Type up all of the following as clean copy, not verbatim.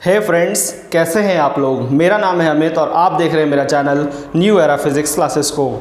हे friends, कैसे हैं आप लोग। मेरा नाम है अमित और आप देख रहे हैं मेरा channel new era physics classes को।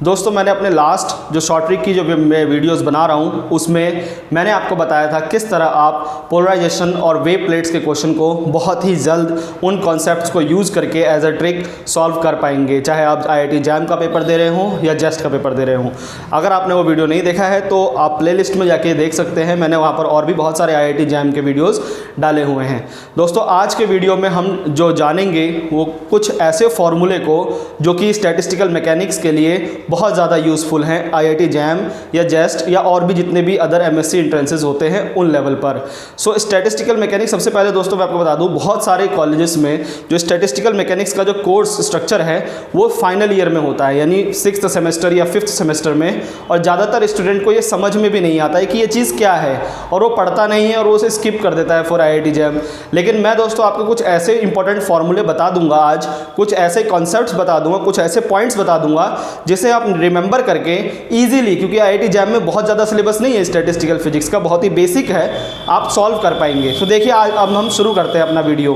दोस्तों, मैंने अपने लास्ट जो शॉर्ट ट्रिक की जो मैं वीडियोस बना रहा हूं उसमें मैंने आपको बताया था किस तरह आप पोलराइजेशन और वेव प्लेट्स के क्वेश्चन को बहुत ही जल्द उन कॉन्सेप्ट्स को यूज़ करके एज अ ट्रिक सॉल्व कर पाएंगे, चाहे आप IIT जैम का पेपर दे रहे हों या जेस्ट का पेपर दे रहे हों। अगर आपने वो वीडियो नहीं देखा है तो आप प्लेलिस्ट में जाके देख सकते हैं। मैंने वहाँ पर और भी बहुत सारे IIT जैम के वीडियोज़ डाले हुए हैं। दोस्तों, आज के वीडियो में हम जो जानेंगे वो कुछ ऐसे फॉर्मूले को जो कि स्टैटिस्टिकल मैकेनिक्स के लिए बहुत ज़्यादा यूज़फुल हैं IIT जैम या जेस्ट या और भी जितने भी अदर MSc एंट्रेंसेस होते हैं उन लेवल पर। सो स्टैटिस्टिकल मैकेनिक्स, सबसे पहले दोस्तों मैं आपको बता दूं, बहुत सारे कॉलेजेस में जो स्टैटिस्टिकल मैकेनिक्स का जो कोर्स स्ट्रक्चर है वो फाइनल ईयर में होता है, यानी 6th सेमेस्टर या 5th सेमेस्टर में। और ज़्यादातर स्टूडेंट को ये समझ में भी नहीं आता है कि ये चीज़ क्या है और वो पढ़ता नहीं है और वो उसे स्किप कर देता है फॉर IIT जैम। लेकिन मैं दोस्तों आपको कुछ ऐसे इंपॉर्टेंट फॉर्मूले बता दूंगा आज, कुछ ऐसे कॉन्सेप्ट्स बता दूंगा, कुछ ऐसे पॉइंट्स बता दूंगा जिसे आप रिमेंबर करके इजीली, क्योंकि IIT जैम में बहुत ज़्यादा सिलेबस नहीं है स्टैटिस्टिकल फिजिक्स का, बहुत ही बेसिक है, आप सॉल्व कर पाएंगे। तो देखिए आज अब हम शुरू करते हैं अपना वीडियो।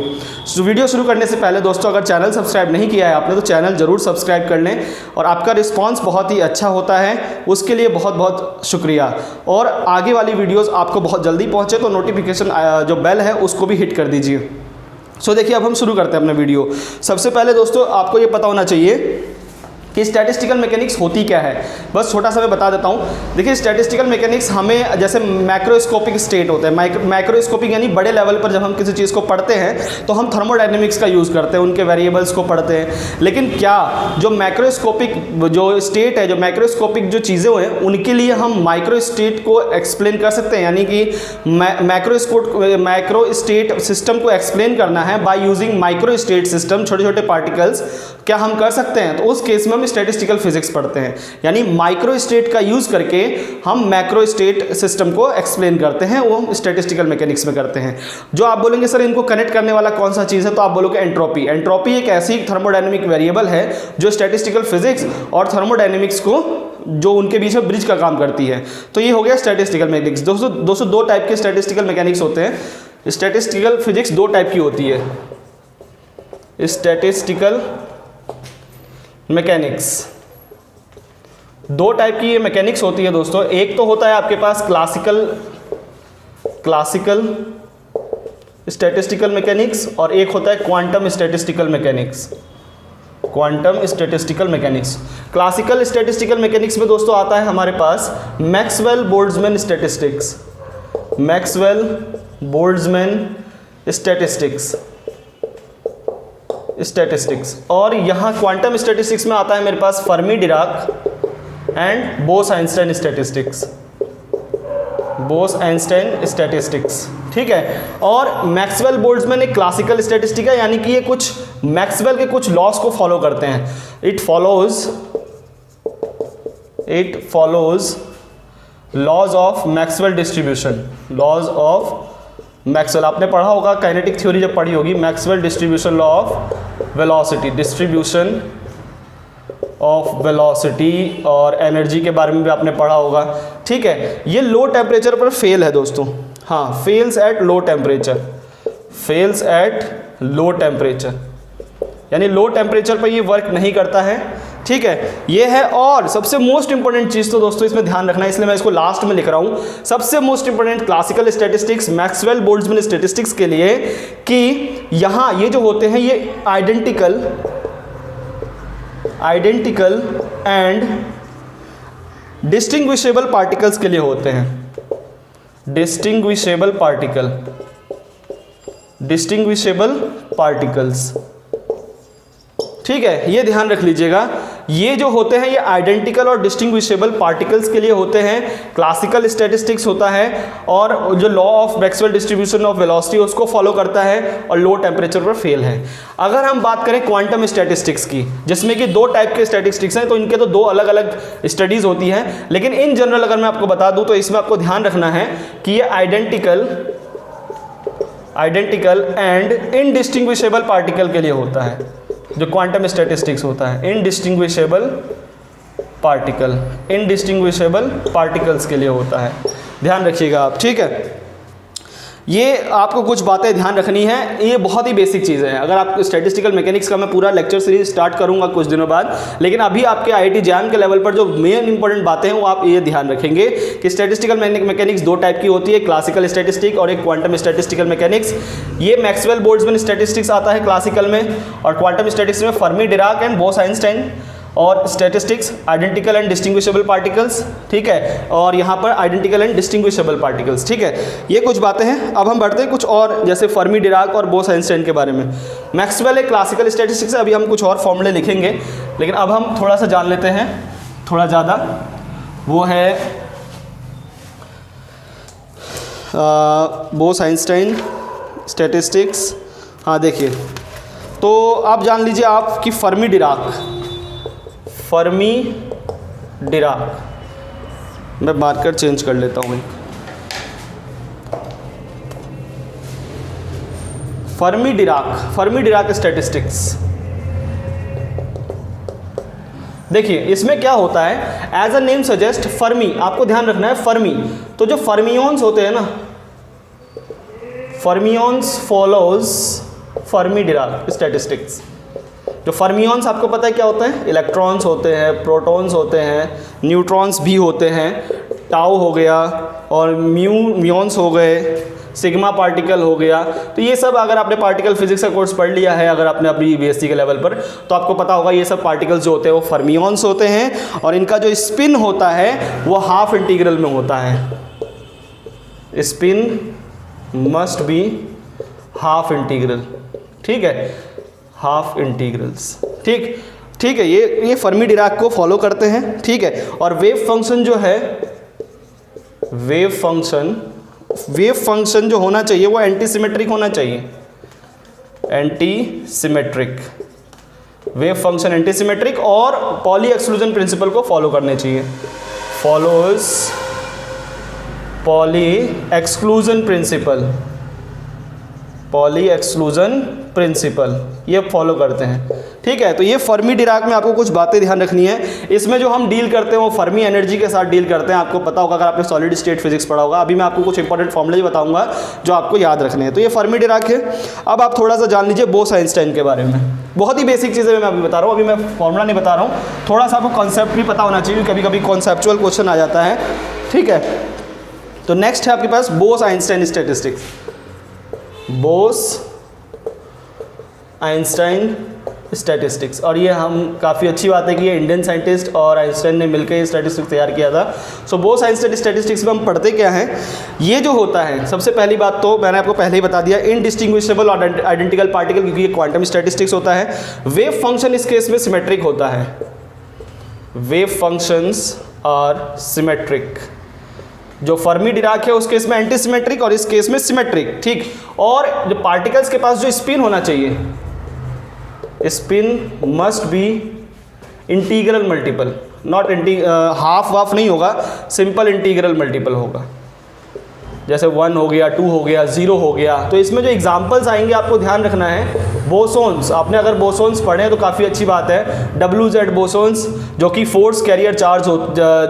वीडियो शुरू करने से पहले दोस्तों, अगर चैनल सब्सक्राइब नहीं किया है आपने तो चैनल ज़रूर सब्सक्राइब कर लें, और आपका रिस्पॉन्स बहुत ही अच्छा होता है, उसके लिए बहुत बहुत शुक्रिया। और आगे वाली वीडियोज़ आपको बहुत जल्दी पहुँचे तो नोटिफिकेशन जो बेल है उसको भी हिट कर दीजिए। सो देखिए अब हम शुरू करते हैं अपना वीडियो। सबसे पहले दोस्तों आपको ये पता होना चाहिए कि स्टैटिस्टिकल मैकेनिक्स होती क्या है। बस छोटा सा मैं बता देता हूँ। देखिए, स्टैटिस्टिकल मैकेनिक्स हमें जैसे मैक्रोस्कोपिक स्टेट होते हैं, मैक्रोस्कोपिक यानी बड़े लेवल पर जब हम किसी चीज़ को पढ़ते हैं तो हम थर्मोडायनेमिक्स का यूज़ करते हैं, उनके वेरिएबल्स को पढ़ते हैं। लेकिन क्या जो मैक्रोस्कोपिक जो स्टेट है, जो मैक्रोस्कोपिक जो चीज़ें हैं, उनके लिए हम माइक्रो स्टेट को एक्सप्लेन कर सकते हैं, यानी कि माइक्रो स्टेट सिस्टम को एक्सप्लेन करना है by using micro state system, छोटे छोटे पार्टिकल्स, क्या हम कर सकते हैं? तो उस केस में हम स्टैटिस्टिकल फिजिक्स पढ़ते हैं, यानी माइक्रो स्टेट का यूज करके हम मैक्रो स्टेट सिस्टम को एक्सप्लेन करते हैं, वो हम स्टैटिस्टिकल मैकेनिक्स में करते हैं। जो आप बोलेंगे सर इनको कनेक्ट करने वाला कौन सा चीज़ है, तो आप बोलोगे एंट्रोपी। एंट्रोपी एक ऐसी थर्मोडायनेमिक वेरिएबल है जो स्टैटिस्टिकल फिजिक्स और थर्मोडायनेमिक्स को जो उनके बीच में ब्रिज का काम करती है। तो ये हो गया स्टैटिस्टिकल मैकेनिक्स। दोस्तों दो टाइप के स्टैटिस्टिकल मैकेनिक्स होते हैं। स्टैटिस्टिकल फिजिक्स दो टाइप की होती है। स्टैटिस्टिकल मैकेनिक्स दो टाइप की ये मैकेनिक्स होती है दोस्तों। एक तो होता है आपके पास क्लासिकल स्टैटिस्टिकल मैकेनिक्स और एक होता है quantum statistical mechanics. Quantum statistical mechanics, classical statistical mechanics में दोस्तों आता है हमारे पास Maxwell Boltzmann statistics, Maxwell Boltzmann statistics. और यहाँ क्वांटम स्टैटिस्टिक्स में आता है मेरे पास Fermi Dirac and Bose Einstein statistics, ठीक है। और मैक्सवेल बोल्ट्जमैन एक क्लासिकल स्टैटिस्टिक है, यानी कि ये कुछ मैक्सवेल के कुछ लॉस को फॉलो करते हैं। It follows laws of Maxwell distribution, laws of Maxwell, आपने पढ़ा होगा काइनेटिक थ्योरी जब पढ़ी होगी, Maxwell distribution law of velocity, distribution of velocity और एनर्जी के बारे में भी आपने पढ़ा होगा, ठीक है। ये लो टेम्परेचर पर फेल है दोस्तों, हाँ, फेल्स एट लो टेम्परेचर, यानी लो टेम्परेचर पर ये वर्क नहीं करता है, ठीक है, ये है। और सबसे मोस्ट इंपॉर्टेंट चीज़ तो दोस्तों इसमें ध्यान रखना है, इसलिए मैं इसको लास्ट में लिख रहा हूँ। सबसे most important classical statistics, Maxwell Boltzmann statistics के लिए कि यहाँ ये जो होते हैं ये आइडेंटिकल एंड डिस्टिंग्विशेबल पार्टिकल्स के लिए होते हैं। डिस्टिंग्विशेबल पार्टिकल्स, ठीक है, ये ध्यान रख लीजिएगा। ये जो होते हैं ये आइडेंटिकल और डिस्टिंग्विशेबल पार्टिकल्स के लिए होते हैं, क्लासिकल स्टैटिस्टिक्स होता है, और जो law of Maxwell distribution of velocity उसको फॉलो करता है और लो टेम्परेचर पर फेल है। अगर हम बात करें क्वांटम स्टैटिस्टिक्स की, जिसमें कि दो टाइप के स्टैटिस्टिक्स हैं, तो इनके तो दो अलग अलग स्टडीज़ होती हैं, लेकिन इन जनरल अगर मैं आपको बता दूं तो इसमें आपको ध्यान रखना है कि ये आइडेंटिकल एंड इनडिस्टिंग्विशेबल पार्टिकल के लिए होता है, जो क्वांटम स्टैटिस्टिक्स होता है। इनडिस्टिंग्विशेबल पार्टिकल्स के लिए होता है, ध्यान रखिएगा आप, ठीक है। ये आपको कुछ बातें ध्यान रखनी है, ये बहुत ही बेसिक चीज़ें हैं। अगर आप स्टैटिस्टिकल मैकेनिक्स का मैं पूरा लेक्चर सीरीज स्टार्ट करूंगा कुछ दिनों बाद, लेकिन अभी आपके IIT जैम के लेवल पर जो मेन इंपॉर्टेंट बातें हैं वो आप ये ध्यान रखेंगे कि स्टैटिस्टिकल मैकेनिक्स दो टाइप की होती है, क्लासिकल स्टैटिस्टिक्स और एक क्वांटम स्टैटिस्टिकल मैकेनिक्स। ये मैक्सवेल बोर्ड्स में स्टैटिस्टिक्स आता है क्लासिकल में, और क्वांटम स्टैटिस्टिक्स में फर्मी डिराक एंड बोस-आइंस्टाइन, और statistics identical and distinguishable particles, ठीक है, और यहाँ पर आइडेंटिकल एंड डिस्टिंग्विशेबल पार्टिकल्स, ठीक है। ये कुछ बातें हैं। अब हम बढ़ते हैं कुछ और, जैसे फर्मी डिराक और बोस-आइंस्टाइन के बारे में। मैक्सवेल एक क्लासिकल स्टैटिस्टिक्स है, अभी हम कुछ और फॉर्मूले लिखेंगे, लेकिन अब हम थोड़ा सा जान लेते हैं थोड़ा ज़्यादा। वो है बोस-आइंस्टाइन स्टैटिस्टिक्स। हाँ देखिए, तो आप जान लीजिए आपकी फर्मी डिराक, मैं मार्कर चेंज कर लेता हूँ। Fermi Dirac statistics. देखिए इसमें क्या होता है, as a name suggest Fermi, आपको ध्यान रखना है फर्मी। तो जो फर्मियंस होते हैं ना, fermions follows Fermi Dirac statistics. जो फर्मियंस आपको पता है क्या होता है, इलेक्ट्रॉन्स होते हैं, प्रोटॉन्स होते हैं, न्यूट्रॉन्स भी होते हैं, टाउ हो गया और म्यून्स हो गए, सिग्मा पार्टिकल हो गया। तो ये सब अगर आपने पार्टिकल फिजिक्स का कोर्स पढ़ लिया है, अगर आपने अपनी BSc के लेवल पर, तो आपको पता होगा ये सब पार्टिकल्स जो होते हैं वो फर्मियंस होते हैं, और इनका जो स्पिन होता है वो हाफ इंटीग्रल में होता है। Spin must be half integral, ठीक है, हाफ इंटीग्रल्स, ठीक है। ये फर्मी डिराक को फॉलो करते हैं, ठीक है। और वेव फंक्शन जो है, वेव फंक्शन जो होना चाहिए वो एंटी सिमेट्रिक होना चाहिए, anti symmetric wave function, anti symmetric, और पॉली एक्सक्लूजन प्रिंसिपल को फॉलो करने चाहिए, फॉलोज पॉली एक्सक्लूजन प्रिंसिपल, ये फॉलो करते हैं, ठीक है। तो ये फर्मी डिराक में आपको कुछ बातें ध्यान रखनी है। इसमें जो हम डील करते हैं वो फर्मी एनर्जी के साथ डील करते हैं, आपको पता होगा अगर आपने सॉलिड स्टेट फिजिक्स पढ़ा होगा। अभी मैं आपको कुछ इंपॉर्टेंट फॉर्मूले बताऊंगा जो आपको याद रखने हैं। तो ये फर्मी डिराक है। अब आप थोड़ा सा जान लीजिए बोस-आइंस्टाइन के बारे में। बहुत ही बेसिक चीज़ें मैं अभी बता रहा हूँ, अभी मैं फॉर्मूला नहीं बता रहा हूँ, थोड़ा सा आपको कॉन्सेप्ट भी पता होना चाहिए, कभी कभी कॉन्सेप्चुअल क्वेश्चन आ जाता है, ठीक है। तो नेक्स्ट है आपके पास बोस-आइंस्टाइन स्टैटिस्टिक्स, बोस-आइंस्टाइन स्टैटिस्टिक्स। और ये हम काफ़ी अच्छी बात है कि ये इंडियन साइंटिस्ट और आइंस्टाइन ने मिलकर ये स्टैटिस्टिक्स तैयार किया था। सो बोस-आइंस्टाइन स्टैटिस्टिक्स में हम पढ़ते क्या हैं, ये जो होता है, सबसे पहली बात तो मैंने आपको पहले ही बता दिया, इनडिस्टिंग्विशेबल और आइडेंटिकल पार्टिकल, क्योंकि ये क्वांटम स्टैटिस्टिक्स होता है। वेव फंक्शन इस केस में सिमेट्रिक होता है, वेव फंक्शंस आर सिमेट्रिक। जो फर्मी डिराक है उस केस में एंटी सिमेट्रिक और इस केस में सिमेट्रिक, ठीक। और जो पार्टिकल्स के पास जो स्पिन होना चाहिए, spin must be integral multiple, not half वाफ नहीं होगा, सिंपल इंटीग्रल मल्टीपल होगा। जैसे 1 हो गया, 2 हो गया, 0 हो गया। तो इसमें जो एग्जांपल्स आएंगे आपको ध्यान रखना है। बोसोन्स, आपने अगर बोसोन्स पढ़े हैं तो काफ़ी अच्छी बात है। WZ बोसोन्स जो कि फोर्स कैरियर चार्ज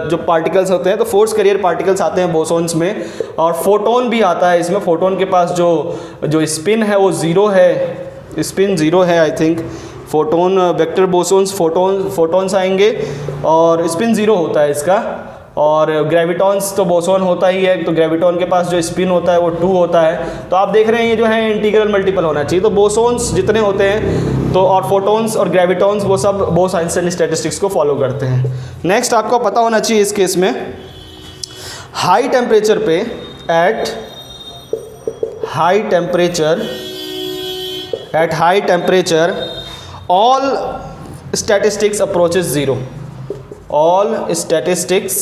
जो पार्टिकल्स होते हैं, तो फोर्स कैरियर पार्टिकल्स आते हैं बोसोन्स में। और फोटोन भी आता है इसमें। फोटोन के पास जो स्पिन है वो 0 है, स्पिन 0 है I think. Photon vector bosons photons आएंगे और स्पिन 0 होता है इसका। और ग्रेविटॉन्स तो बोसोन होता ही है, तो ग्रेविटॉन के पास जो स्पिन होता है वो 2 होता है। तो आप देख रहे हैं ये जो है इंटीग्रल मल्टीपल होना चाहिए। तो बोसोन्स जितने होते हैं तो और फोटोन्स और ग्रेविटॉन्स वो सब बोस-आइंस्टाइन स्टैटिस्टिक्स को फॉलो करते हैं। नेक्स्ट आपको पता होना चाहिए इस केस में, हाई टेम्परेचर पे at high temperature all statistics approaches 0, all statistics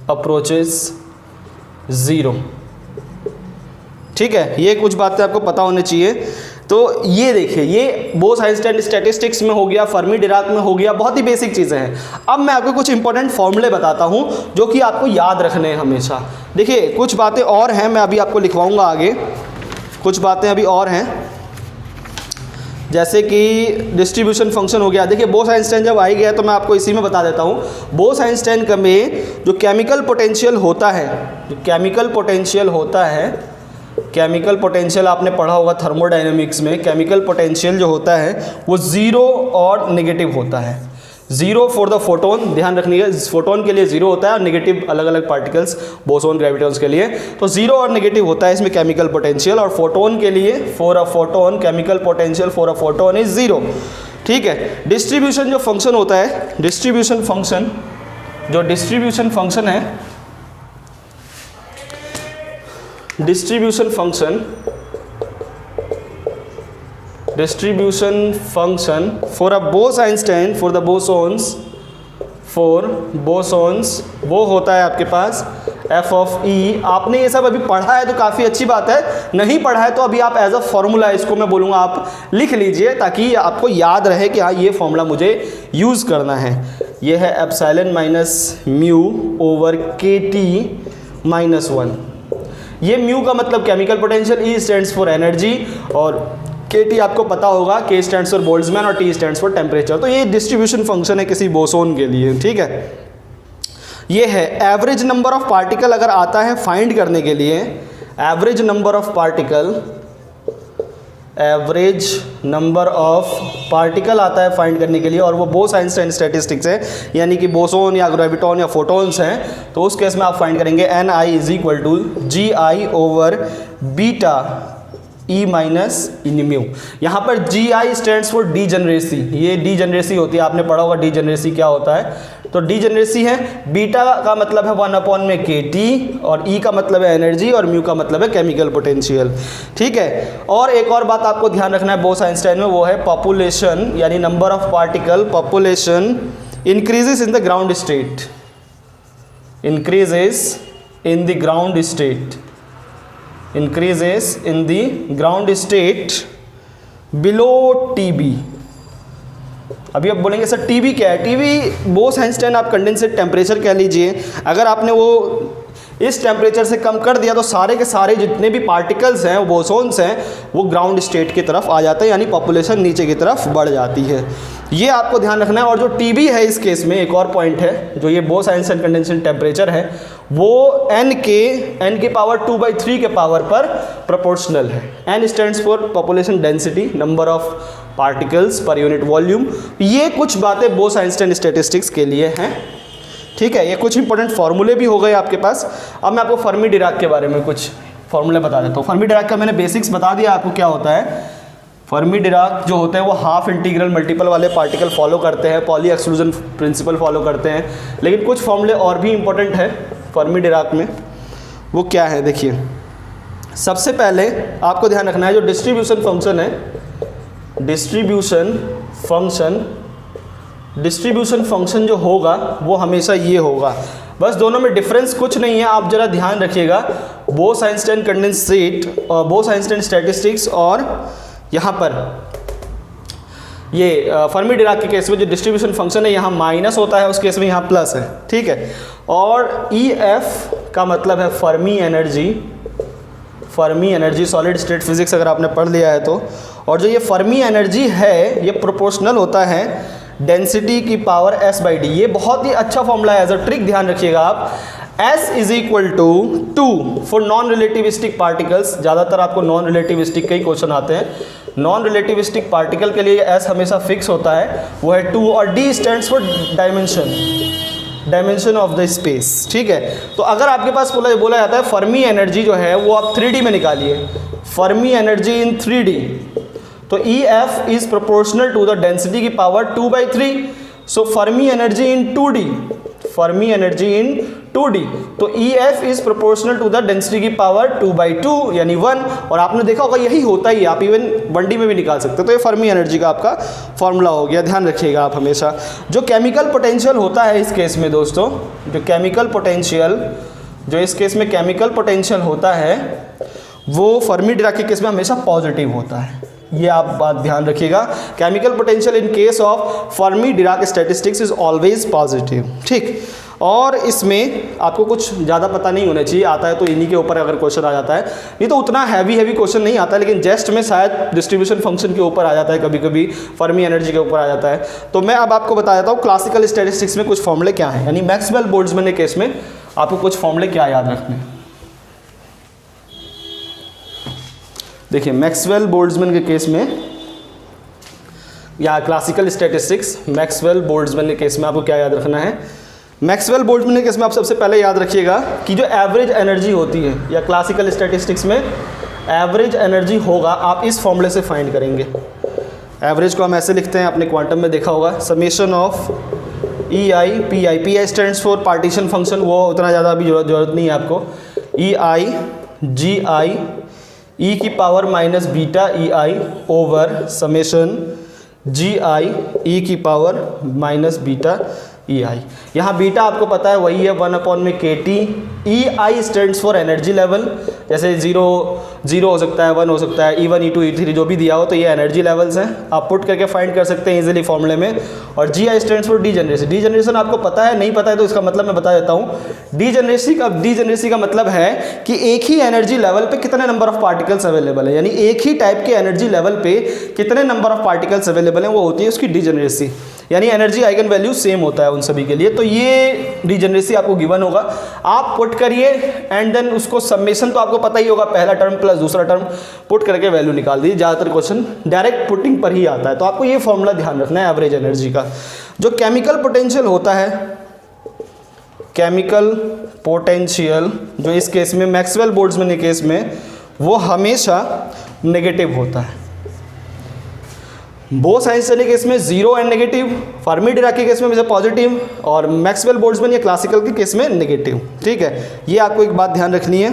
approaches 0, ठीक है। ये कुछ बातें आपको पता होनी चाहिए। तो ये देखिए, ये बोस-आइंस्टाइन स्टैटिस्टिक्स में हो गया, फर्मी डिराक में हो गया, बहुत ही बेसिक चीज़ें हैं। अब मैं आपको कुछ इंपॉर्टेंट फॉर्मूले बताता हूँ जो कि आपको याद रखने हैं हमेशा। देखिए कुछ बातें और हैं, मैं अभी आपको लिखवाऊँगा आगे, कुछ बातें अभी और हैं, जैसे कि डिस्ट्रीब्यूशन फंक्शन हो गया। देखिए बोस-आइंस्टाइन जब आ गया तो मैं आपको इसी में बता देता हूँ। बोस-आइंस्टाइन का में जो केमिकल पोटेंशियल होता है, केमिकल पोटेंशियल आपने पढ़ा होगा थर्मोडायनेमिक्स में, केमिकल पोटेंशियल जो होता है वो ज़ीरो और नेगेटिव होता है। ज़ीरो फॉर द फोटोन, ध्यान रखिएगा, फोटोन के लिए ज़ीरो होता है और नेगेटिव अलग अलग पार्टिकल्स बोसोन ग्रेविटॉन्स के लिए, तो ज़ीरो और नेगेटिव होता है इसमें केमिकल पोटेंशियल। और फोटोन के लिए for a photon chemical potential for a photon is zero. ठीक है। डिस्ट्रीब्यूशन जो फंक्शन होता है, डिस्ट्रीब्यूशन फंक्शन जो डिस्ट्रीब्यूशन फंक्शन है, distribution function for a Bose Einstein for the bosons, for bosons वो होता है आपके पास एफ ऑफ ई। आपने ये सब अभी पढ़ा है तो काफ़ी अच्छी बात है, नहीं पढ़ा है तो अभी आप एज अ फॉर्मूला इसको मैं बोलूँगा आप लिख लीजिए ताकि आपको याद रहे कि हाँ ये फॉर्मूला मुझे यूज़ करना है। ये है एप्सिलॉन माइनस म्यू ओवर के टी माइनस 1। ये म्यू का मतलब chemical potential, E stands for energy और के टी आपको पता होगा, के स्टैंड्स फॉर बोल्ट्जमैन और टी स्टैंड्स फॉर टेम्परेचर। तो ये डिस्ट्रीब्यूशन फंक्शन है किसी बोसोन के लिए। ठीक है। ये है एवरेज नंबर ऑफ पार्टिकल अगर आता है फाइंड करने के लिए, average number of particle, average number of particle आता है फाइंड करने के लिए और वो बोस-आइंस्टाइन स्टैटिस्टिक्स है, यानी कि बोसोन या ग्रेविटॉन या फोटोन्स हैं, तो उस केस में आप फाइंड करेंगे n i is equal to g i over beta e minus in mu. यहाँ पर g I stands for degeneracy, ये डीजेनरेसी होती है, आपने पढ़ा होगा डीजेनरेसी क्या होता है, तो डीजेनरेसी है। बीटा का मतलब है 1 में के टी और ई का मतलब है एनर्जी और म्यू का मतलब है केमिकल पोटेंशियल। ठीक है। और एक और बात आपको ध्यान रखना है बोस-आइंस्टाइन में, वो है पॉपुलेशन, यानी number of particle, population increases in the ground state, increases in the ground state, increases in the ground state below TB। अभी आप बोलेंगे सर टीबी क्या है? टीबी बोस-आइंस्टाइन आप कंडेंसेट टेम्परेचर कह लीजिए। अगर आपने वो इस टेम्परेचर से कम कर दिया तो सारे के सारे जितने भी पार्टिकल्स हैं, वो बोसोन्स हैं, वो ग्राउंड स्टेट की तरफ आ जाते हैं, यानी पॉपुलेशन नीचे की तरफ बढ़ जाती है। ये आपको ध्यान रखना है। और जो टीबी है इस केस में एक और पॉइंट है, जो ये बोस-आइंस्टाइन कंडेंसेट टेम्परेचर है वो एन के पावर 2/3 के पावर पर प्रोपोर्शनल है। N stands for population density, number of particles पर यूनिट वॉल्यूम। ये कुछ बातें बोस-आइंस्टाइन स्टैटिस्टिक्स के लिए हैं। ठीक है। ये कुछ इंपॉर्टेंट फार्मूले भी हो गए आपके पास। अब मैं आपको फर्मी डिराक के बारे में कुछ फार्मूले बता देता हूँ। फर्मी डिराक का मैंने बेसिक्स बता दिया आपको क्या होता है। फर्मी डिराक जो होते हैं वो हाफ इंटीग्रल मल्टीपल वाले पार्टिकल फॉलो करते हैं, पॉली एक्सक्लूजन प्रिंसिपल फॉलो करते हैं, लेकिन कुछ फार्मूले और भी इंपॉर्टेंट है फर्मी डिराक में। वो क्या है देखिए, सबसे पहले आपको ध्यान रखना है जो डिस्ट्रीब्यूशन फंक्शन है, डिस्ट्रीब्यूशन फंक्शन जो होगा वो हमेशा ये होगा। बस दोनों में डिफरेंस कुछ नहीं है, आप जरा ध्यान रखिएगा। बोस-आइंस्टाइन कंडेंसेट और बोस-आइंस्टाइन स्टैटिस्टिक्स और यहाँ पर ये फर्मी डिराक के केस में जो डिस्ट्रीब्यूशन फंक्शन है यहाँ माइनस होता है, उस केस में यहाँ प्लस है। ठीक है। और ई एफ का मतलब है Fermi energy, solid state physics अगर आपने पढ़ लिया है तो। और जो ये फर्मी एनर्जी है ये प्रोपोर्शनल होता है डेंसिटी की पावर s/d। ये बहुत ही अच्छा फॉर्मूला है, एज अ ट्रिक ध्यान रखिएगा आप। S is equal to 2 for non relativistic particles. ज़्यादातर आपको नॉन रिलेटिविस्टिक के ही क्वेश्चन आते हैं। नॉन रिलेटिविस्टिक पार्टिकल के लिए S हमेशा फिक्स होता है, वो है 2 और D stands for dimension of the space. ठीक है। तो अगर आपके पास बोला जाता है फर्मी एनर्जी जो है वो आप 3D में निकालिए, फर्मी एनर्जी इन 3D, तो E F is proportional to the density की power 2/3। So Fermi energy in 2D, Fermi energy in 2D, तो E F is proportional to the density की पावर 2/2 यानी 1। और आपने देखा होगा यही होता ही, आप इवन 1D में भी निकाल सकते हो। तो ये फर्मी एनर्जी का आपका फॉर्मूला हो गया, ध्यान रखिएगा आप हमेशा। जो केमिकल पोटेंशियल होता है इस केस में दोस्तों, जो केमिकल पोटेंशियल जो इस केस में केमिकल पोटेंशियल होता है वो फर्मी डिराक के केस में हमेशा पॉजिटिव होता है। ये आप बात ध्यान रखिएगा। Chemical potential in case of Fermi Dirac statistics is always positive. ठीक। और इसमें आपको कुछ ज़्यादा पता नहीं होना चाहिए, आता है तो इन्हीं के ऊपर अगर क्वेश्चन आ जाता है, नहीं तो उतना हैवी क्वेश्चन नहीं आता, लेकिन जस्ट में शायद डिस्ट्रीब्यूशन फंक्शन के ऊपर आ जाता है, कभी कभी फर्मी एनर्जी के ऊपर आ जाता है। तो मैं अब आपको बता देता हूँ क्लासिकल स्टैटिस्टिक्स में कुछ फॉर्मूले क्या हैं, यानी मैक्सवेल बोल्ट्जमैन के केस में आपको कुछ फॉर्मूले क्या याद रखने हैं। देखिए मैक्सवेल बोल्ट्जमैन के केस में या क्लासिकल स्टैटिस्टिक्स, मैक्सवेल बोल्ट्जमैन के केस में आपको क्या याद रखना है, मैक्सवेल बोल्ट्जमैन के केस में आप सबसे पहले याद रखिएगा कि जो एवरेज एनर्जी होती है या क्लासिकल स्टैटिस्टिक्स में एवरेज एनर्जी होगा, आप इस फॉर्मूले से फाइंड करेंगे। एवरेज को हम ऐसे लिखते हैं, आपने क्वांटम में देखा होगा, summation of E I P I. P I stands for partition function, वो उतना ज़्यादा अभी जरूरत नहीं है आपको। ई आई जी आई ई की power minus beta E I over summation G I E की power minus beta E I. यहाँ बीटा आपको पता है वही है 1/KT। E I stands for energy level, जैसे 0 हो सकता है, 1 हो सकता है, E1 E2 E3 जो भी दिया हो, तो ये एनर्जी लेवल्स हैं, आप पुट करके फाइंड कर सकते हैं इजीली फॉर्मूले में। और G I stands for degeneracy. Degeneration आपको पता है, नहीं पता है तो इसका मतलब मैं बता देता हूँ। डीजेनरेसी का मतलब है कि एक ही एनर्जी लेवल पे कितने नंबर ऑफ पार्टिकल्स अवेलेबल है, यानी एक ही टाइप के एनर्जी लेवल पे कितने नंबर ऑफ पार्टिकल्स अवेलेबल हैं, वो होती है उसकी डीजेनरेसी। यानी एनर्जी आइगन वैल्यू सेम होता है उन सभी के लिए। तो ये डीजेनरेसी आपको गिवन होगा, आप पुट करिए एंड देन उसको समेशन तो आपको पता ही होगा, पहला टर्म प्लस दूसरा टर्म पुट करके वैल्यू निकाल दीजिए। ज़्यादातर क्वेश्चन डायरेक्ट पुटिंग पर ही आता है, तो आपको ये फॉर्मूला ध्यान रखना है एवरेज एनर्जी का। जो केमिकल पोटेंशियल होता है, केमिकल पोटेंशियल जो इस केस में मैक्सवेल बोल्ट्जमैन के केस में वो हमेशा नेगेटिव होता है। बोस-आइंस्टाइन के केस में 0 एंड नेगेटिव, फर्मी डिराक के केस में पॉजिटिव, और मैक्सवेल बोल्ट्जमैन या क्लासिकल के केस में नेगेटिव। ठीक है, ये आपको एक बात ध्यान रखनी है।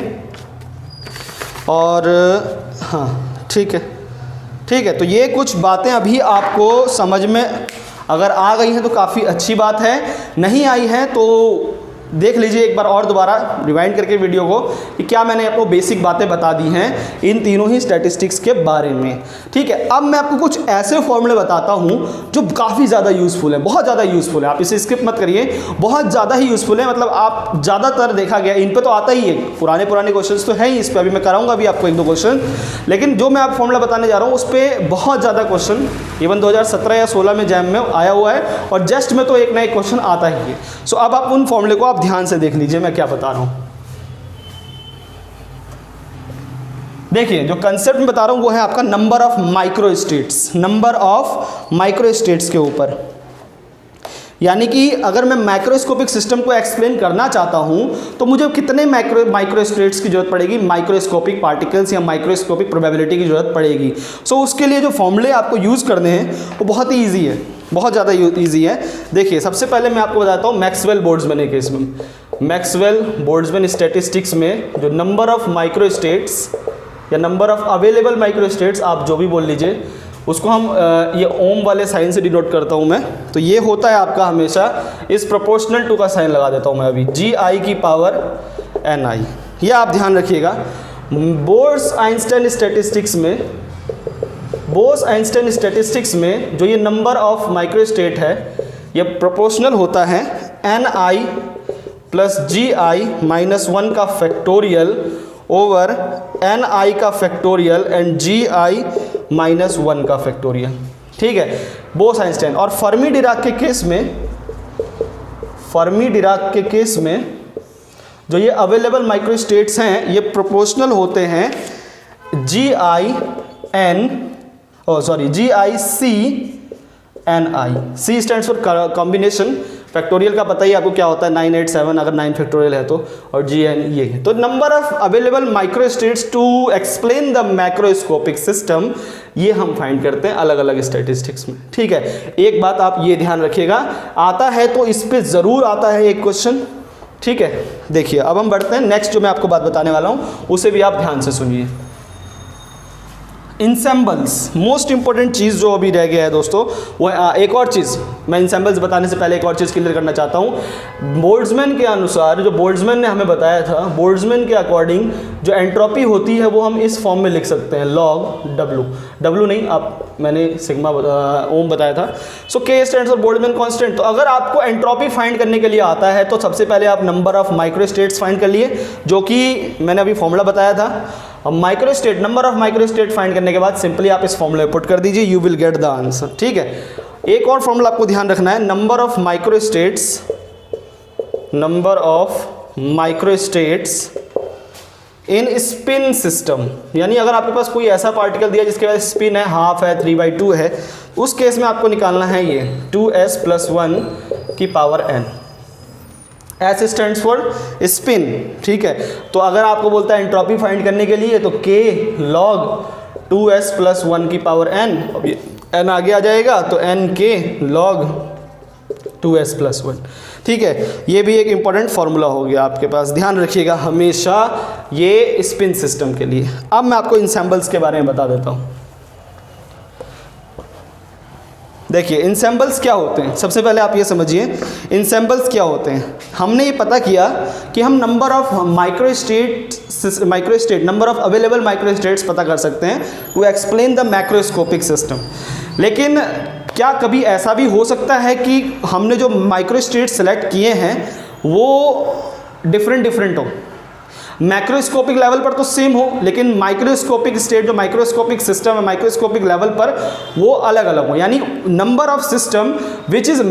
और हाँ ठीक है, तो ये कुछ बातें अभी आपको समझ में अगर आ गई हैं तो काफ़ी अच्छी बात है, नहीं आई हैं तो देख लीजिए एक बार और दोबारा रिवाइंड करके वीडियो को कि क्या मैंने आपको बेसिक बातें बता दी हैं इन तीनों ही स्टैटिस्टिक्स के बारे में। ठीक है, अब मैं आपको कुछ ऐसे फॉर्मूले बताता हूं जो काफ़ी ज़्यादा यूज़फुल है, बहुत ज़्यादा यूज़फुल है। आप इसे स्किप मत करिए, बहुत ज़्यादा ही यूज़फुल है। मतलब आप ज़्यादातर देखा गया इन पर तो आता ही है, पुराने क्वेश्चन तो हैं ही इस पर, अभी मैं कराऊंगा अभी आपको 1-2 क्वेश्चन, लेकिन जो मैं आप फॉर्मूला बताने जा रहा हूँ उस पर बहुत ज़्यादा क्वेश्चन इवन 2017 या 16 में जैम में आया हुआ है, और जस्ट में तो एक ना एक क्वेश्चन आता ही है। सो अब आप उन फॉर्मूले को आप ध्यान से देख लीजिए मैं क्या बता रहा हूं। देखिए जो कंसेप्ट में बता रहा हूं वो है आपका number of microstates, number of microstates के ऊपर। यानी कि अगर मैं माइक्रोस्कोपिक सिस्टम को एक्सप्लेन करना चाहता हूं तो मुझे कितने माइक्रोस्टेट्स की जरूरत पड़ेगी, माइक्रोस्कोपिक पार्टिकल्स या माइक्रोस्कोपिक प्रोबेबिलिटी की जरूरत पड़ेगी। सो उसके लिए जो फॉर्मूले आपको यूज़ करने हैं वो बहुत ही ईजी है, बहुत ज़्यादा ईजी है। देखिए सबसे पहले मैं आपको बताता हूँ मैक्सवेल बोल्ट्जमैन के केस में, मैक्सवेल बोल्ट्जमैन स्टैटिस्टिक्स में जो नंबर ऑफ माइक्रोस्टेट्स या नंबर ऑफ अवेलेबल माइक्रोस्टेट्स, आप जो भी बोल लीजिए, उसको हम ये ओम वाले साइन से डिनोट करता हूँ मैं। तो ये होता है आपका हमेशा इस प्रोपोर्शनल टू का साइन लगा देता हूँ मैं अभी, GI की पावर NI। ये आप ध्यान रखिएगा। बोस-आइंस्टाइन स्टैटिस्टिक्स में जो ये नंबर ऑफ माइक्रोस्टेट है ये प्रोपोर्शनल होता है NI प्लस GI माइनस 1 का फैक्टोरियल ओवर NI का फैक्टोरियल एंड GI माइनस 1 का फैक्टोरियल। ठीक है, बोस-आइंस्टाइन। और फर्मी डिराक के केस में जो ये अवेलेबल माइक्रोस्टेट्स हैं ये प्रोपोर्शनल होते हैं GIC-NI। C stands for combination, factorial का पता ही आपको क्या होता है 987 अगर 9 फैक्टोरियल है तो, और GN ये है। तो number of available microstates to explain the macroscopic system, ये हम फाइंड करते हैं अलग अलग स्टैटिस्टिक्स में। ठीक है, एक बात आप ये ध्यान रखिएगा, आता है तो इस पे ज़रूर आता है एक क्वेश्चन। ठीक है, देखिए अब हम बढ़ते हैं नेक्स्ट, जो मैं आपको बात बताने वाला हूँ उसे भी आप ध्यान से सुनिए। इंसेंबल्स, मोस्ट इंपॉर्टेंट चीज़ जो अभी रह गया है दोस्तों वो एक और चीज़, मैं इंसेंबल्स बताने से पहले एक और चीज़ क्लियर करना चाहता हूँ। बोल्ट्जमैन के अनुसार, जो बोल्ट्जमैन ने हमें बताया था, बोल्ट्जमैन के अकॉर्डिंग जो एंट्रोपी होती है वो हम इस फॉर्म में लिख सकते हैं, लॉग W नहीं, आप मैंने सिग्मा ओम बताया था। सो K stands for Boltzmann constant. तो अगर आपको एंट्रोपी फाइंड करने के लिए आता है तो सबसे पहले आप नंबर ऑफ माइक्रोस्टेट्स फाइंड कर लिए, जो कि मैंने अभी फॉर्मूला बताया था। अब microstate, number of microstate find करने के बाद सिंपली आप इस फॉर्मूले पुट कर दीजिए, you will get the answer. ठीक है, एक और फॉर्मूला आपको ध्यान रखना है, number of microstates in spin system, यानी अगर आपके पास कोई ऐसा पार्टिकल दिया जिसके पास स्पिन है, हाफ है, 3/2 है, उस केस में आपको निकालना है ये 2s+1 की power n। S stands for spin, ठीक है। तो अगर आपको बोलता है एंट्रोपी फाइंड करने के लिए तो k log 2s+1 की पावर n, n आगे आ जाएगा तो n k log 2s+1, ठीक है। ये भी एक इंपॉर्टेंट फार्मूला हो गया आपके पास, ध्यान रखिएगा हमेशा ये स्पिन सिस्टम के लिए। अब मैं आपको इंसेंबल्स के बारे में बता देता हूँ। देखिए इंसेंबल्स क्या होते हैं, सबसे पहले आप ये समझिए इंसेंबल्स क्या होते हैं। हमने ये पता किया कि हम number of microstate number of available microstates पता कर सकते हैं to explain the macroscopic system. लेकिन क्या कभी ऐसा भी हो सकता है कि हमने जो माइक्रोस्टेट सेलेक्ट किए हैं वो डिफरेंट हो? मैक्रोस्कोपिक लेवल पर तो सेम हो, लेकिन माइक्रोस्कोपिक स्टेट जो माइक्रोस्कोपिक सिस्टम है माइक्रोस्कोपिक लेवल पर वो अलग अलग हो। यानी number of system which is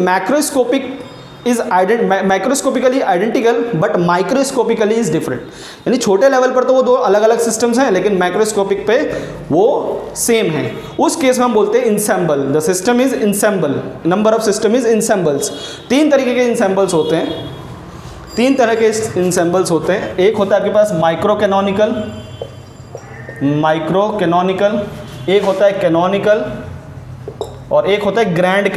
microscopically identical but microscopically is different. यानी छोटे लेवल पर तो वो दो अलग अलग सिस्टम्स हैं, लेकिन माइक्रोस्कोपिक पे वो सेम है। उस केस में हम बोलते हैं ensemble, the system is ensemble, number of system is ensembles. तीन तरीके के इंसेंबल्स होते हैं, तीन तरह के इंसेंबल्स होते हैं। एक होता है आपके पास माइक्रो कैनोनिकल, एक होता है कैनोनिकल और एक होता है ग्रैंड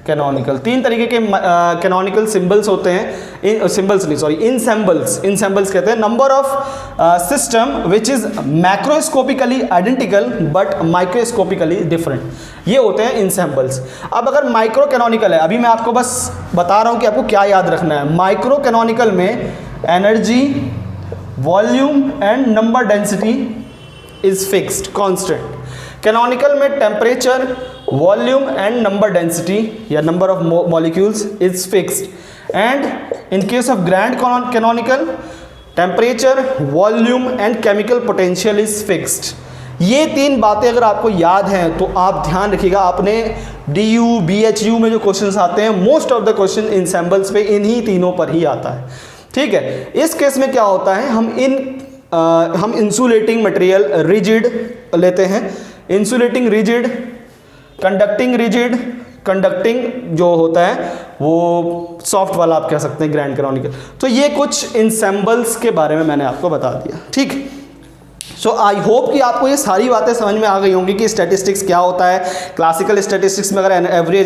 कैनोनिकल। तीन तरीके के कैनोनिकल सिंबल्स होते हैं, इंसेंबल्स कहते हैं। Number of system which is macroscopically identical but microscopically different, ये होते हैं इंसेंबल्स। अब अगर माइक्रो कैनोनिकल है, अभी मैं आपको बस बता रहा हूं कि आपको क्या याद रखना है। माइक्रो कैनोनिकल में energy, volume and number density is fixed constant. Canonical में temperature, volume and number density या number of molecules is fixed. And in case of grand canonical temperature, volume and chemical potential is fixed. ये तीन बातें अगर आपको याद हैं तो आप ध्यान रखिएगा, आपने DU BHU में जो क्वेश्चंस आते हैं मोस्ट ऑफ द क्वेश्चन इंसेंबल्स पे इन्हीं तीनों पर ही आता है, ठीक है। इस केस में क्या होता है, हम इंसुलेटिंग मटेरियल रिजिड लेते हैं, इंसुलेटिंग रिजिड, कंडक्टिंग जो होता है वो सॉफ्ट वाला आप कह सकते हैं ग्रैंड कैनोनिकल। तो ये कुछ इंसेंबल्स के बारे में मैंने आपको बता दिया, ठीक। सो आई होप कि आपको ये सारी बातें समझ में आ गई होंगी कि स्टैटिस्टिक्स क्या होता है। क्लासिकल स्टैटिस्टिक्स में अगर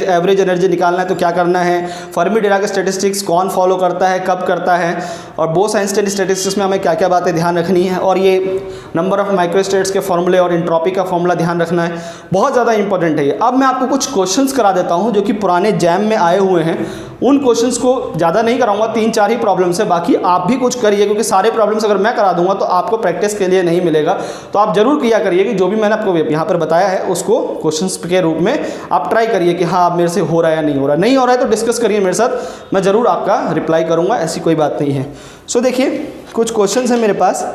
एवरेज एनर्जी निकालना है तो क्या करना है, फर्मी डिराक स्टैटिस्टिक्स कौन फॉलो करता है, कब करता है, और बोस-आइंस्टाइन स्टैटिस्टिक्स में हमें क्या क्या बातें ध्यान रखनी है, और ये नंबर ऑफ माइक्रोस्टेट्स के फॉर्मूले और एंट्रोपी का फॉर्मूला ध्यान रखना है, बहुत ज़्यादा इंपॉर्टेंट है ये। अब मैं आपको कुछ क्वेश्चंस करा देता हूँ जो कि पुराने जैम में आए हुए हैं। उन क्वेश्चंस को ज़्यादा नहीं कराऊंगा, 3-4 ही प्रॉब्लम्स है, बाकी आप भी कुछ करिए, क्योंकि सारे प्रॉब्लम्स अगर मैं करा दूंगा तो आपको प्रैक्टिस के लिए नहीं मिलेगा। तो आप जरूर किया करिए कि जो भी मैंने आपको यहाँ पर बताया है उसको क्वेश्चंस के रूप में आप ट्राई करिए कि हाँ मेरे से हो रहा है या नहीं हो रहा है तो डिस्कस करिए मेरे साथ, मैं ज़रूर आपका रिप्लाई करूँगा, ऐसी कोई बात नहीं है। सो देखिए कुछ क्वेश्चन है मेरे पास।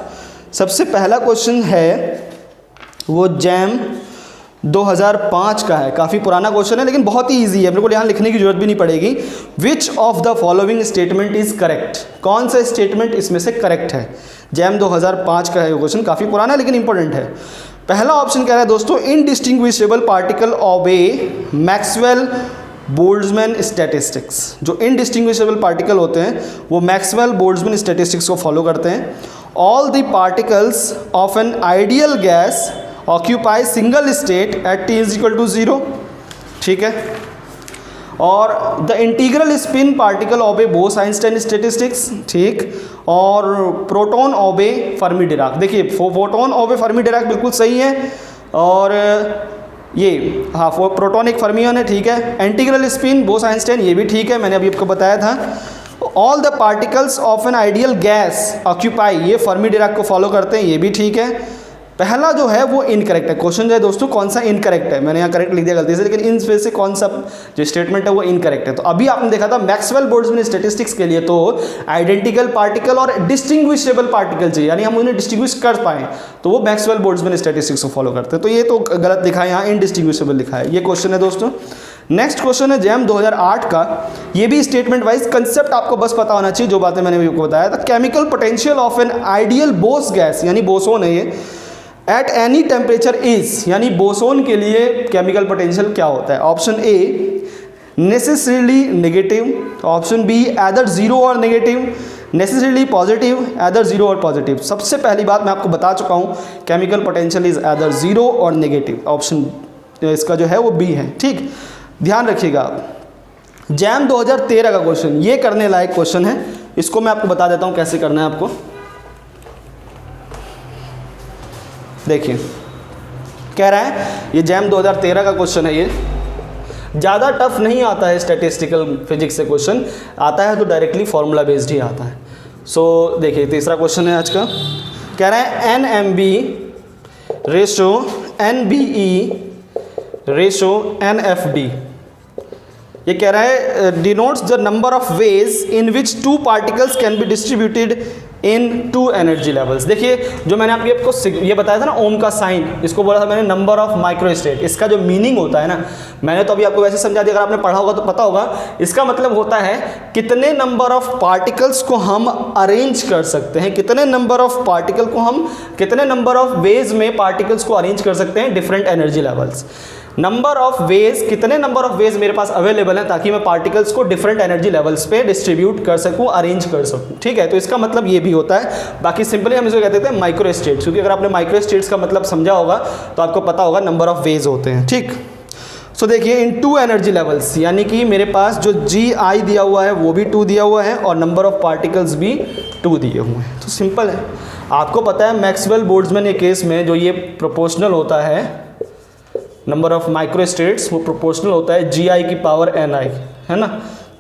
सबसे पहला क्वेश्चन है वो जैम 2005 का है, काफ़ी पुराना क्वेश्चन है लेकिन बहुत ही इजी है, मेरे को यहाँ लिखने की जरूरत भी नहीं पड़ेगी। विच of the following statement is correct, कौन सा स्टेटमेंट इसमें से करेक्ट है। जैम 2005 का है क्वेश्चन, काफ़ी पुराना लेकिन इंपॉर्टेंट है। पहला ऑप्शन कह रहा है दोस्तों, indistinguishable particle obey Maxwell Boltzmann statistics. जो इनडिस्टिंग्विशेबल पार्टिकल होते हैं वो मैक्सवेल बोल्ट्जमैन स्टैटिस्टिक्स को फॉलो करते हैं। All the particles of an ideal gas occupy single state at t is equal to 0, ठीक है। और द इंटीग्रल स्पिन पार्टिकल ओबे बोस-आइंस्टाइन स्टैटिस्टिक्स, ठीक। और प्रोटॉन ओबे फर्मी डिराक। देखिए फोटोन ओबे फर्मी डिराक बिल्कुल सही है, और ये हाँ प्रोटॉन एक फर्मियन है, ठीक है। इंटीग्रल स्पिन बोस-आइंस्टाइन ये भी ठीक है, मैंने अभी आपको बताया था। All the particles of an ideal gas occupy, ये फर्मी डिराक को फॉलो करते हैं, ये भी ठीक है। पहला जो है वो इनकरेक्ट है। क्वेश्चन जो है दोस्तों कौन सा इनकरेक्ट है, मैंने यहाँ करेक्ट लिख दिया गलती से, लेकिन इन से कौन सा जो स्टेटमेंट है वो इनकरेक्ट है। तो अभी आपने देखा था मैक्सवेल बोल्ट्जमैन स्टैटिस्टिक्स के लिए तो आइडेंटिकल पार्टिकल और डिस्टिंग्विशेबल पार्टिकल चाहिए, यानी हम उन्हें डिस्टिंग्विश कर पाएँ, तो वो मैक्सवेल बोल्ट्जमैन स्टैटिस्टिक्स को फॉलो करते हैं। तो ये तो गलत लिखा है, यहाँ इनडिस्टिंग्विशेबल लिखा है, ये क्वेश्चन है दोस्तों। नेक्स्ट क्वेश्चन है जैम 2008 का। ये भी स्टेटमेंट वाइज कंसेप्ट आपको बस पता होना चाहिए, जो बातें मैंने आपको बताया था। Chemical potential of an ideal Bose gas, यानी बोसोन है ये, एट एनी टेम्परेचर इज, यानी बोसोन के लिए केमिकल पोटेंशियल क्या होता है? Option A necessarily negative, option B either zero और negative, necessarily positive, either zero और पॉजिटिव। सबसे पहली बात मैं आपको बता चुका हूँ, chemical potential is either zero और नेगेटिव। ऑप्शन इसका जो है वो बी है। ठीक, ध्यान रखिएगा आप। जैम 2013 का क्वेश्चन, ये करने लायक क्वेश्चन है, इसको मैं आपको बता देता हूँ कैसे करना है आपको। देखिए कह रहा है, ये जैम 2013 का क्वेश्चन है, ये ज़्यादा टफ नहीं आता है स्टैटिस्टिकल फिजिक्स से क्वेश्चन, आता है तो डायरेक्टली फॉर्मूला बेस्ड ही आता है। सो देखिए तीसरा क्वेश्चन है आज का, कह रहा है N M B ratio N B E ratio N F D. ये कह रहा है denotes the number of ways in which two particles can be distributed in two energy levels. देखिए जो मैंने आपको ये बताया था ना ओम का साइन, इसको बोला था मैंने नंबर ऑफ माइक्रोस्टेट। इसका जो मीनिंग होता है ना, मैंने तो अभी आपको वैसे समझा दिया, अगर आपने पढ़ा होगा तो पता होगा। इसका मतलब होता है कितने नंबर ऑफ पार्टिकल्स को हम अरेंज कर सकते हैं, कितने नंबर ऑफ पार्टिकल को हम, कितने नंबर ऑफ वेज में पार्टिकल्स को अरेंज कर सकते हैं different energy levels. Number of veg, कितने नंबर ऑफ वेज मेरे पास अवेलेबल है ताकि मैं पार्टिकल्स को डिफरेंट एनर्जी लेवल्स पे डिस्ट्रीब्यूट कर सकूं, अरेंज कर सकूं। ठीक है, तो इसका मतलब ये भी होता है। बाकी सिंपली हम इसको कहते हैं माइक्रो स्टेट्स, क्योंकि अगर आपने माइक्रो स्टेट्स का मतलब समझा होगा तो आपको पता होगा नंबर ऑफ वेज होते हैं। ठीक, सो देखिए इन टू एनर्जी लेवल्स, यानी कि मेरे पास जो जी आई दिया हुआ है वो भी 2 दिया हुआ है और नंबर ऑफ पार्टिकल्स भी 2 दिए हुए हैं। तो सिंपल है, आपको पता है मैक्सवेल बोल्ट्जमैन के केस में जो ये प्रोपोर्शनल होता है, नंबर ऑफ माइक्रो स्टेट्स, वो प्रोपोर्शनल होता है जी आई की पावर एन आई, है ना,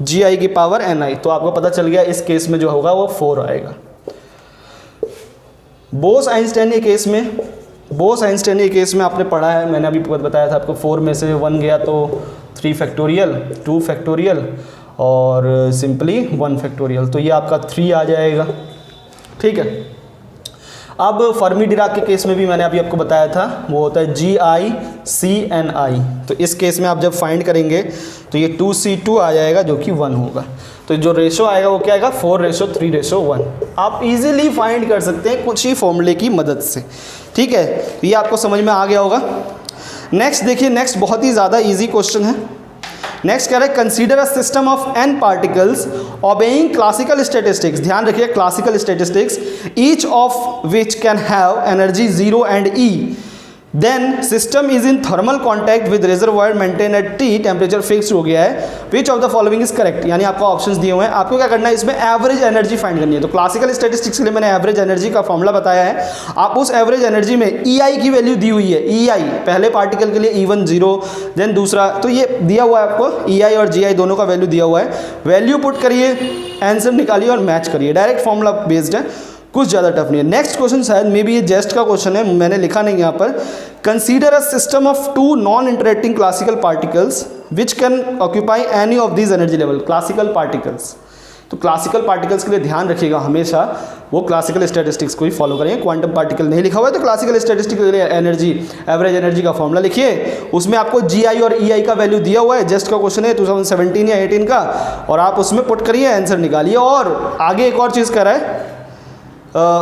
जी आई की पावर एन आई। तो आपको पता चल गया इस केस में जो होगा वो 4 आएगा। बोस आइंस्टाइन के केस में, बोस आइंस्टाइन के केस में आपने पढ़ा है, मैंने अभी बताया था आपको, 4 में से 1 गया तो 3 फैक्टोरियल, 2 फैक्टोरियल और सिंपली 1 फैक्टोरियल, तो ये आपका 3 आ जाएगा। ठीक है, अब फर्मी डिराक के केस में भी मैंने अभी आपको बताया था, वो होता है जी आई सी एन आई। तो इस केस में आप जब फाइंड करेंगे तो ये 2C2 आ जाएगा जो कि 1 होगा। तो जो रेशो आएगा वो क्या आएगा, 4:3:1। आप इजीली फाइंड कर सकते हैं कुछ ही फॉर्मूले की मदद से। ठीक है, तो ये आपको समझ में आ गया होगा। नेक्स्ट देखिए, नेक्स्ट बहुत ही ज़्यादा ईजी क्वेश्चन है। नेक्स्ट कह रहा है consider a system of n particles obeying classical statistics. ध्यान रखिए classical statistics, each of which can have energy 0 and E, then system is in thermal contact with reservoir maintain at T, temperature fix हो गया है। Which of the following is correct, यानी आपको options दिए हुए हैं, आपको क्या करना है इसमें एवरेज एनर्जी फाइंड करनी है। तो क्लासिकल स्टैटिस्टिक्स के लिए मैंने एवरेज एनर्जी का फॉर्मूला बताया है। आप उस एवरेज एनर्जी में EI की वैल्यू दी हुई है, EI पहले पार्टिकल के लिए E1 0, देन दूसरा, तो ये दिया हुआ है आपको, EI और GI दोनों का वैल्यू दिया हुआ है। वैल्यू पुट करिए, आंसर निकालिए और मैच करिए, डायरेक्ट फॉर्मूला बेस्ड है, कुछ ज़्यादा टफ नहीं है। नेक्स्ट क्वेश्चन शायद मे बी ये जेस्ट का क्वेश्चन है, मैंने लिखा नहीं यहाँ पर। Consider a system of 2 non interacting classical particles which can occupy any of these energy level. Classical particles, तो क्लासिकल पार्टिकल्स के लिए ध्यान रखिएगा हमेशा वो क्लासिकल स्टैटिस्टिक्स को ही फॉलो करेंगे। क्वांटम पार्टिकल नहीं लिखा हुआ है तो क्लासिकल स्टैटिस्टिक्स के लिए एनर्जी, एवरेज एनर्जी का फॉर्मूला लिखिए, उसमें आपको GI और EI का वैल्यू दिया हुआ है। जस्ट का क्वेश्चन है 2017 या 18 का, और आप उसमें पुट करिए, आंसर निकालिए। और आगे एक और चीज़ कर रहा है,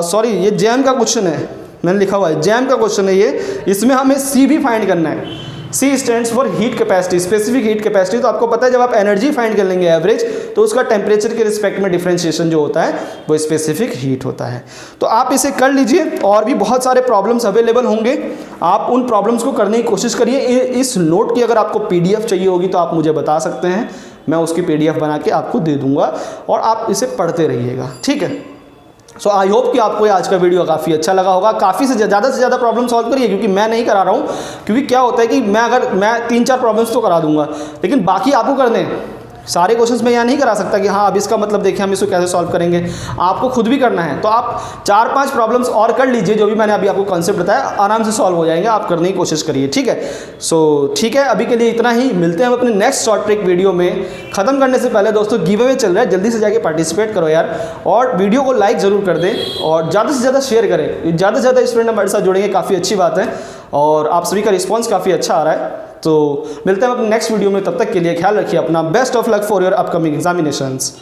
सॉरी ये जैम का क्वेश्चन है, मैंने लिखा हुआ है जैम का क्वेश्चन है ये, इसमें हमें C भी फाइंड करना है। C stands for heat capacity, specific heat capacity. तो आपको पता है जब आप एनर्जी फाइंड कर लेंगे एवरेज, तो उसका टेम्परेचर के रिस्पेक्ट में डिफरेंशिएशन जो होता है वो स्पेसिफिक हीट होता है। तो आप इसे कर लीजिए, और भी बहुत सारे प्रॉब्लम्स अवेलेबल होंगे, आप उन प्रॉब्लम्स को करने की कोशिश करिए। इस नोट की अगर आपको PDF चाहिए होगी तो आप मुझे बता सकते हैं, मैं उसकी PDF बना के आपको दे दूँगा और आप इसे पढ़ते रहिएगा। ठीक है, सो आई होप कि आपको ये आज का वीडियो काफ़ी अच्छा लगा होगा। काफ़ी से ज़्यादा प्रॉब्लम सॉल्व करिए, क्योंकि मैं नहीं करा रहा हूँ, क्योंकि क्या होता है कि मैं 3-4 प्रॉब्लम्स तो करा दूंगा, लेकिन बाकी आपको करने हैं। सारे क्वेश्चंस मैं यहाँ नहीं करा सकता कि हाँ अब इसका मतलब देखिए हम इसको कैसे सॉल्व करेंगे, आपको खुद भी करना है। तो आप 4-5 प्रॉब्लम्स और कर लीजिए, जो भी मैंने अभी आपको कॉन्सेप्ट बताया आराम से सॉल्व हो जाएंगे, आप करने की कोशिश करिए। ठीक है, सो ठीक है, अभी के लिए इतना ही, मिलते हैं हम अपने नेक्स्ट शॉर्ट ट्रिक वीडियो में। ख़त्म करने से पहले दोस्तों गिव अवे चल रहा है, जल्दी से जाके पार्टिसिपेट करो यार, और वीडियो को लाइक ज़रूर कर दें और ज़्यादा से ज़्यादा शेयर करें। ज़्यादा से ज़्यादा स्टूडेंट हमारे साथ जुड़ेंगे, काफ़ी अच्छी बात है, और आप सभी का रिस्पॉन्स काफ़ी अच्छा आ रहा है। तो मिलते हैं अपने नेक्स्ट वीडियो में, तब तक के लिए ख्याल रखिए अपना। Best of luck for your upcoming examinations.